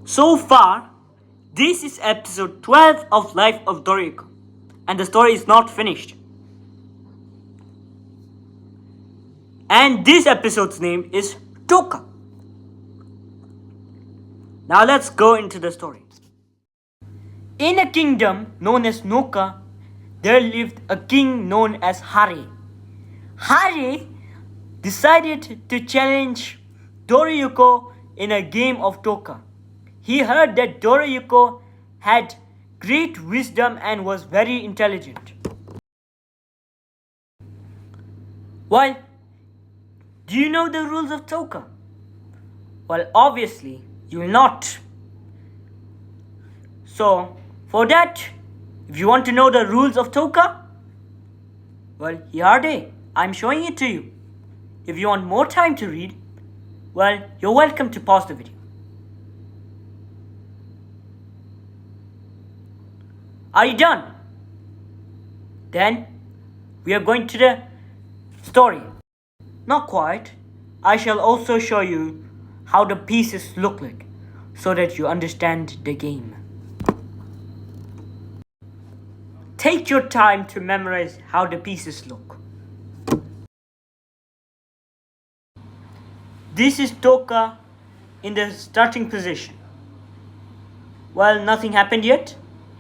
So far, this is episode 12 of Life of Dorouko, and the story is not finished. And this episode's name is Tokka. Now let's go into the story. In a kingdom known as Noka, there lived a king known as Hare. Hare decided to challenge Dorouko in a game of tokka. He heard that Dorouko had great wisdom and was very intelligent. Well, do you know the rules of tokka? Well, obviously, you will not. So, for that, if you want to know the rules of tokka, well, here are they. I'm showing it to you. If you want more time to read, well, you're welcome to pause the video. Are you done? Then, we are going to the story. Not quite. I shall also show you how the pieces look like, so that you understand the game. Take your time to memorize how the pieces look. This is tokka in the starting position. Well, nothing happened yet.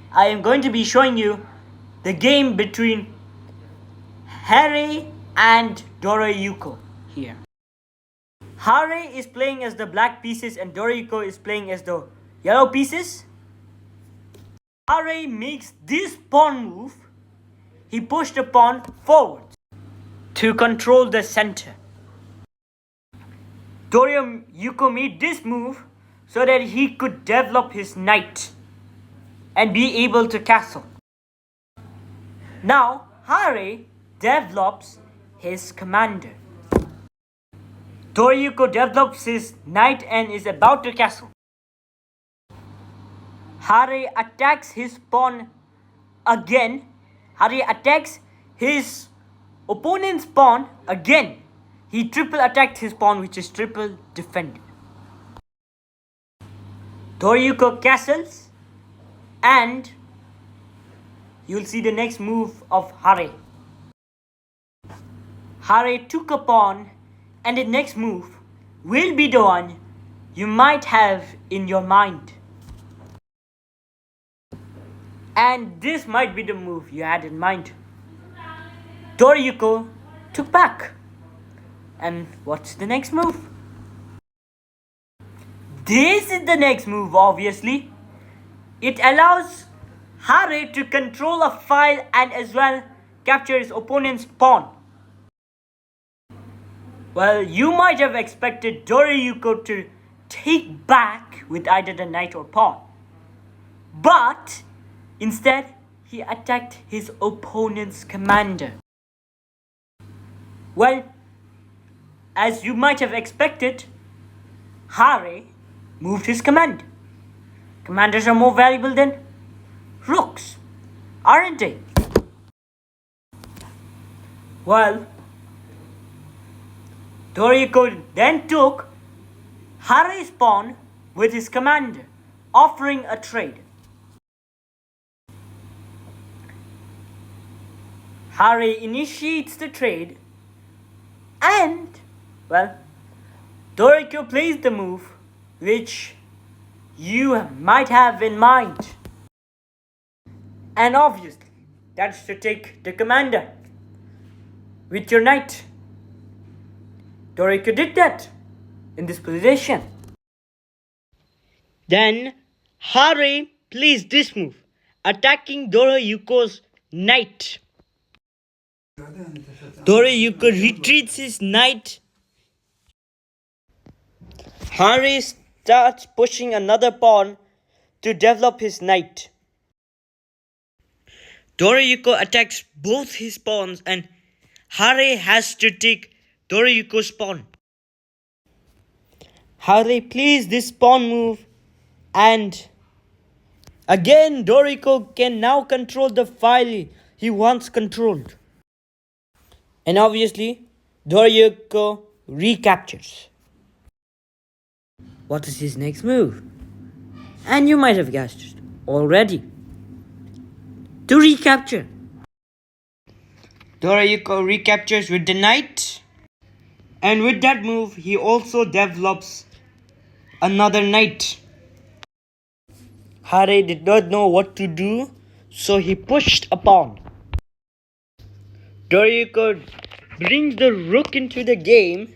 I am going to be showing you the game between Hare and Dorouko here. Hare is playing as the black pieces and Dorouko is playing as the yellow pieces. Hare makes this pawn move. He pushed the pawn forward to control the center. Dorouko made this move so that he could develop his knight and be able to castle. Now, Hare develops his commander. Dorouko develops his knight and is about to castle. Hare attacks his pawn again. Hare attacks his opponent's pawn again. He triple attacked his pawn, which is triple defended. Dorouko castles, and you'll see the next move of Hare. Hare took a pawn, and the next move will be the one you might have in your mind. And this might be the move you had in mind. Dorouko took back. And what's the next move? This is the next move, obviously. It allows Hare to control a file and as well capture his opponent's pawn. Well, you might have expected Dorouko to take back with either the knight or pawn. But instead, he attacked his opponent's commander. Well, as you might have expected, Hare moved his commander. Commanders are more valuable than rooks, aren't they? Well, Dorouko then took Hare's pawn with his commander, offering a trade. Hare initiates the trade and, well, Dorouko plays the move which you might have in mind. And obviously, that's to take the commander with your knight. Dorouko did that in this position. Then Hare plays this move, attacking Dorouko's knight. Dorouko retreats his knight. Hare starts pushing another pawn to develop his knight. Dorouko attacks both his pawns and Hare has to take Dorouko's pawn. Hare plays this pawn move and again Dorouko can now control the file he once controlled. And obviously, Dorouko recaptures. What is his next move? And you might have guessed it already. To recapture. Dorouko recaptures with the knight. And with that move, he also develops another knight. Hare did not know what to do, so he pushed a pawn. Dorouko brings the rook into the game.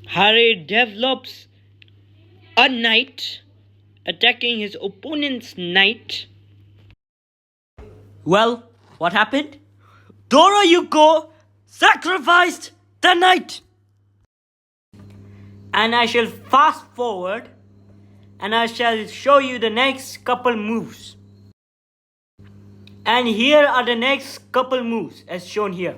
Hare develops a knight, attacking his opponent's knight. Well, what happened? Dorouko sacrificed the knight. And I shall fast forward and I shall show you the next couple moves. And here are the next couple moves as shown here.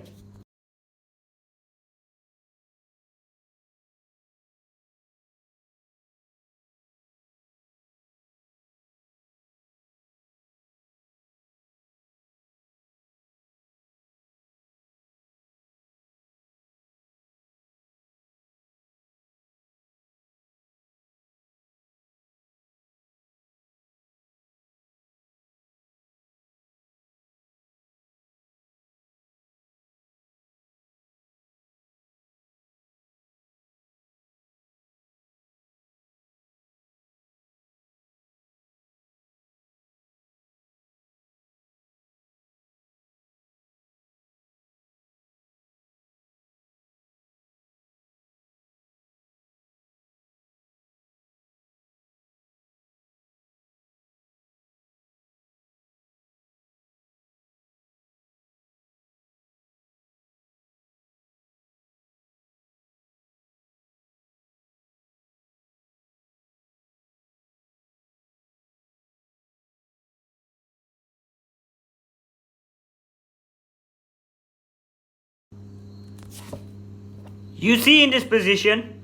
You see in this position,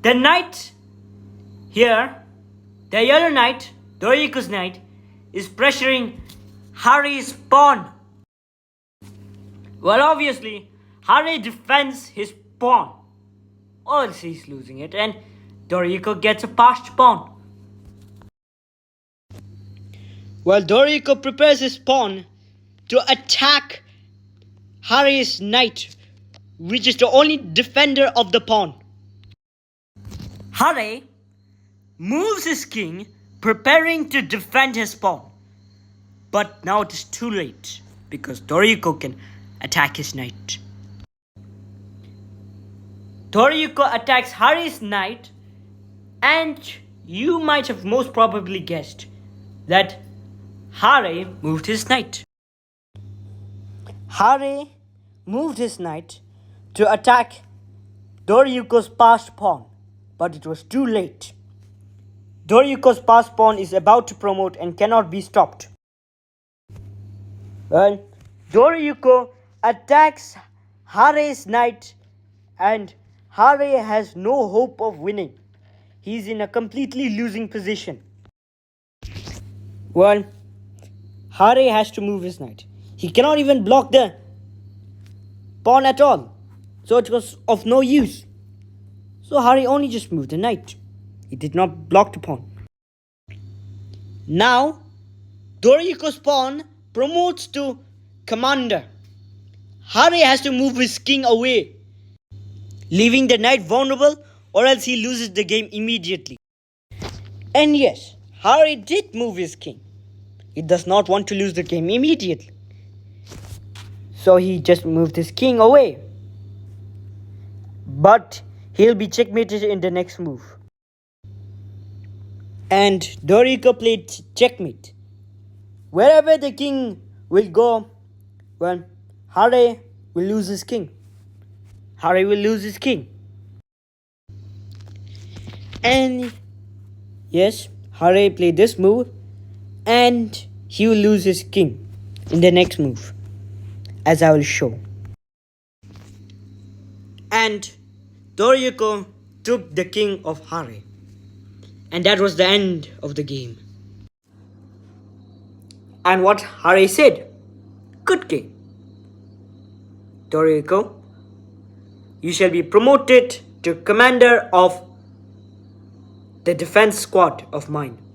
the knight here, the yellow knight, Dorouko's knight, is pressuring Hare's pawn. Well, obviously, Hare defends his pawn, or else he's losing it, and Dorouko gets a passed pawn. While Dorouko prepares his pawn to attack Hare's knight, which is the only defender of the pawn. Hare moves his king, preparing to defend his pawn. But now it is too late, because Dorouko can attack his knight. Dorouko attacks Hare's knight, and you might have most probably guessed that Hare moved his knight. Hare moved his knight to attack Dorouko's passed pawn, but it was too late. Dorouko's passed pawn is about to promote and cannot be stopped. Well, Dorouko attacks Hare's knight, and Hare has no hope of winning. He's in a completely losing position. Well, Hare has to move his knight. He cannot even block the pawn at all, so it was of no use. So Hare only just moved the knight. He did not block the pawn. Now, Dorouko's pawn promotes to commander. Hare has to move his king away, leaving the knight vulnerable, or else he loses the game immediately. And yes, Hare did move his king. He does not want to lose the game immediately, so he just moved his king away. But he'll be checkmated in the next move. And Dorouko played checkmate. Wherever the king will go, well, Hare will lose his king. Hare will lose his king. And yes, Hare played this move, and he will lose his king in the next move, as I will show. And Dorouko took the king of Hare. And that was the end of the game. And what Hare said? Good game. Dorouko, you shall be promoted to commander of the defense squad of mine.